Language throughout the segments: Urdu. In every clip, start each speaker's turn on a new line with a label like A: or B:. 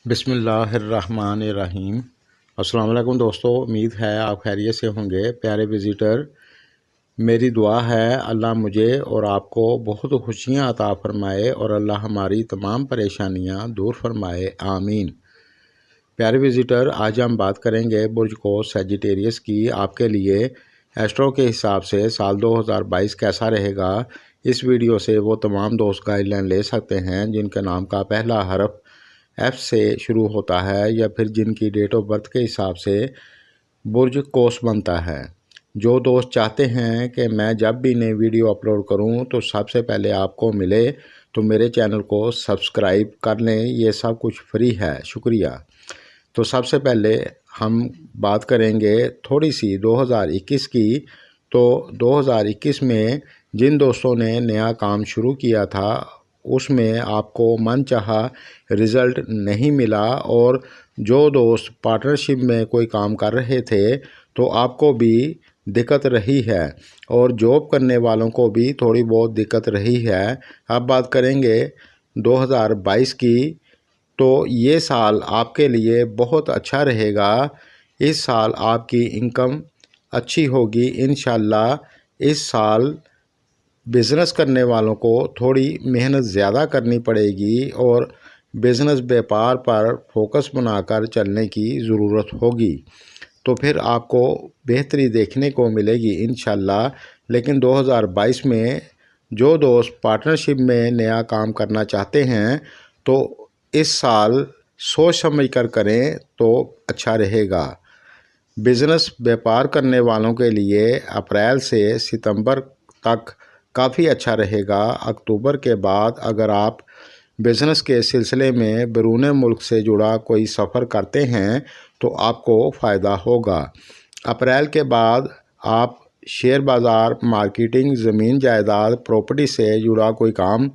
A: بسم اللہ الرحمن الرحیم۔ السلام علیکم دوستو، امید ہے آپ خیریت سے ہوں گے۔ پیارے وزیٹر، میری دعا ہے اللہ مجھے اور آپ کو بہت خوشیاں عطا فرمائے اور اللہ ہماری تمام پریشانیاں دور فرمائے، آمین۔ پیارے وزیٹر، آج ہم بات کریں گے برج کو سیجیٹیریس کی۔ آپ کے لیے ایسٹرو کے حساب سے سال 2022 کیسا رہے گا، اس ویڈیو سے وہ تمام دوست گائیڈ لائن لے سکتے ہیں جن کے نام کا پہلا حرف ایف سے شروع ہوتا ہے یا پھر جن کی ڈیٹ آف برتھ کے حساب سے برج کوس بنتا ہے۔ جو دوست چاہتے ہیں کہ میں جب بھی نئی ویڈیو اپلوڈ کروں تو سب سے پہلے آپ کو ملے تو میرے چینل کو سبسکرائب کر لیں، یہ سب کچھ فری ہے، شکریہ۔ تو سب سے پہلے ہم بات کریں گے تھوڑی سی 2021 کی۔ تو 2021 میں جن دوستوں نے نیا کام شروع کیا تھا اس میں آپ کو من چاہا رزلٹ نہیں ملا، اور جو دوست پارٹنرشپ میں کوئی کام کر رہے تھے تو آپ کو بھی دقت رہی ہے، اور جاب کرنے والوں کو بھی تھوڑی بہت دقت رہی ہے۔ اب بات کریں گے 2022 کی۔ تو یہ سال آپ کے لیے بہت اچھا رہے گا۔ اس سال آپ کی انکم اچھی ہوگی انشاءاللہ۔ اس سال بزنس کرنے والوں کو تھوڑی محنت زیادہ کرنی پڑے گی اور بزنس بیپار پر فوکس بنا کر چلنے کی ضرورت ہوگی، تو پھر آپ کو بہتری دیکھنے کو ملے گی انشاءاللہ۔ لیکن 2022 میں جو دوست پارٹنرشپ میں نیا کام کرنا چاہتے ہیں تو اس سال سوچ سمجھ کر کریں تو اچھا رہے گا۔ بزنس بیپار کرنے والوں کے لیے اپریل سے ستمبر تک کافی اچھا رہے گا۔ اکتوبر کے بعد اگر آپ بزنس کے سلسلے میں بیرون ملک سے جڑا کوئی سفر کرتے ہیں تو آپ کو فائدہ ہوگا۔ اپریل کے بعد آپ شیئر بازار، مارکیٹنگ، زمین جائیداد، پراپرٹی سے جڑا کوئی کام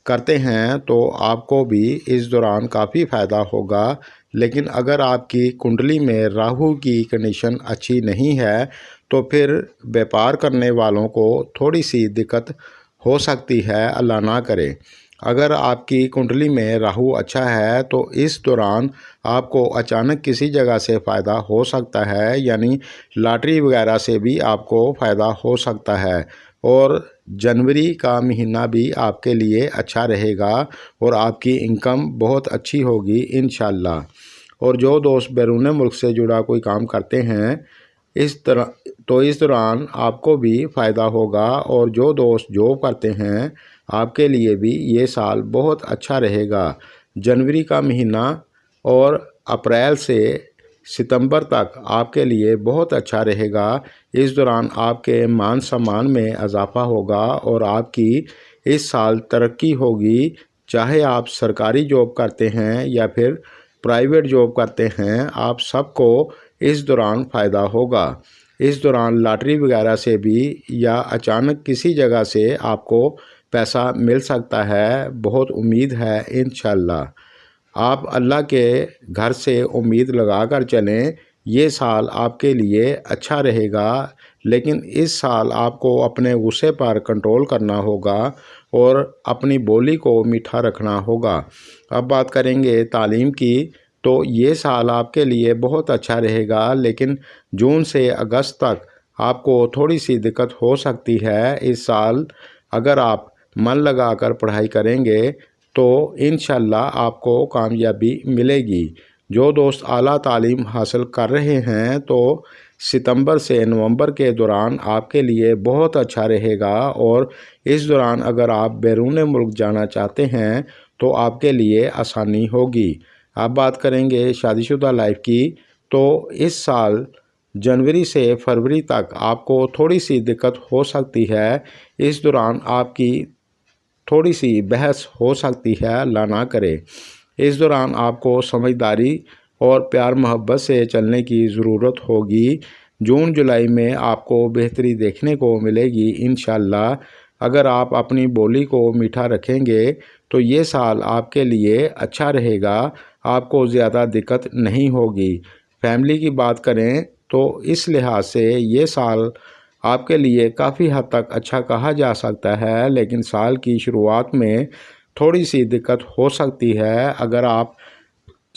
A: کرتے ہیں تو آپ کو بھی اس دوران کافی فائدہ ہوگا۔ لیکن اگر آپ کی کنڈلی میں راہو کی کنڈیشن اچھی نہیں ہے تو پھر بیپار کرنے والوں کو تھوڑی سی دقت ہو سکتی ہے، اللہ نہ کرے۔ اگر آپ کی کنڈلی میں راہو اچھا ہے تو اس دوران آپ کو اچانک کسی جگہ سے فائدہ ہو سکتا ہے، یعنی لاٹری وغیرہ سے بھی آپ کو فائدہ ہو سکتا ہے، اور جنوری کا مہینہ بھی آپ کے لیے اچھا رہے گا اور آپ کی انکم بہت اچھی ہوگی انشاءاللہ۔ اور جو دوست بیرون ملک سے جڑا کوئی کام کرتے ہیں اس دوران آپ کو بھی فائدہ ہوگا، اور جو دوست جاب کرتے ہیں آپ کے لیے بھی یہ سال بہت اچھا رہے گا۔ جنوری کا مہینہ اور اپریل سے ستمبر تک آپ کے لیے بہت اچھا رہے گا۔ اس دوران آپ کے مان سمان میں اضافہ ہوگا اور آپ کی اس سال ترقی ہوگی، چاہے آپ سرکاری جاب کرتے ہیں یا پھر پرائیویٹ جاب کرتے ہیں، آپ سب کو اس دوران فائدہ ہوگا۔ اس دوران لاٹری وغیرہ سے بھی یا اچانک کسی جگہ سے آپ کو پیسہ مل سکتا ہے، بہت امید ہے انشاءاللہ۔ آپ اللہ کے گھر سے امید لگا کر چلیں، یہ سال آپ کے لیے اچھا رہے گا۔ لیکن اس سال آپ کو اپنے غصے پر کنٹرول کرنا ہوگا اور اپنی بولی کو میٹھا رکھنا ہوگا۔ اب بات کریں گے تعلیم کی۔ تو یہ سال آپ کے لیے بہت اچھا رہے گا، لیکن جون سے اگست تک آپ کو تھوڑی سی دقت ہو سکتی ہے۔ اس سال اگر آپ من لگا کر پڑھائی کریں گے تو انشاءاللہ آپ کو کامیابی ملے گی۔ جو دوست اعلیٰ تعلیم حاصل کر رہے ہیں تو ستمبر سے نومبر کے دوران آپ کے لیے بہت اچھا رہے گا، اور اس دوران اگر آپ بیرون ملک جانا چاہتے ہیں تو آپ کے لیے آسانی ہوگی۔ اب بات کریں گے شادی شدہ لائف کی۔ تو اس سال جنوری سے فروری تک آپ کو تھوڑی سی دقت ہو سکتی ہے۔ اس دوران آپ کی تھوڑی سی بحث ہو سکتی ہے، اللہ نہ کرے۔ اس دوران آپ کو سمجھداری اور پیار محبت سے چلنے کی ضرورت ہوگی۔ جون جولائی میں آپ کو بہتری دیکھنے کو ملے گی انشاءاللہ۔ اگر آپ اپنی بولی کو میٹھا رکھیں گے تو یہ سال آپ کے لیے اچھا رہے گا، آپ کو زیادہ دقت نہیں ہوگی۔ فیملی کی بات کریں تو اس لحاظ سے یہ سال آپ کے لیے کافی حد تک اچھا کہا جا سکتا ہے، لیکن سال کی شروعات میں تھوڑی سی دقت ہو سکتی ہے۔ اگر آپ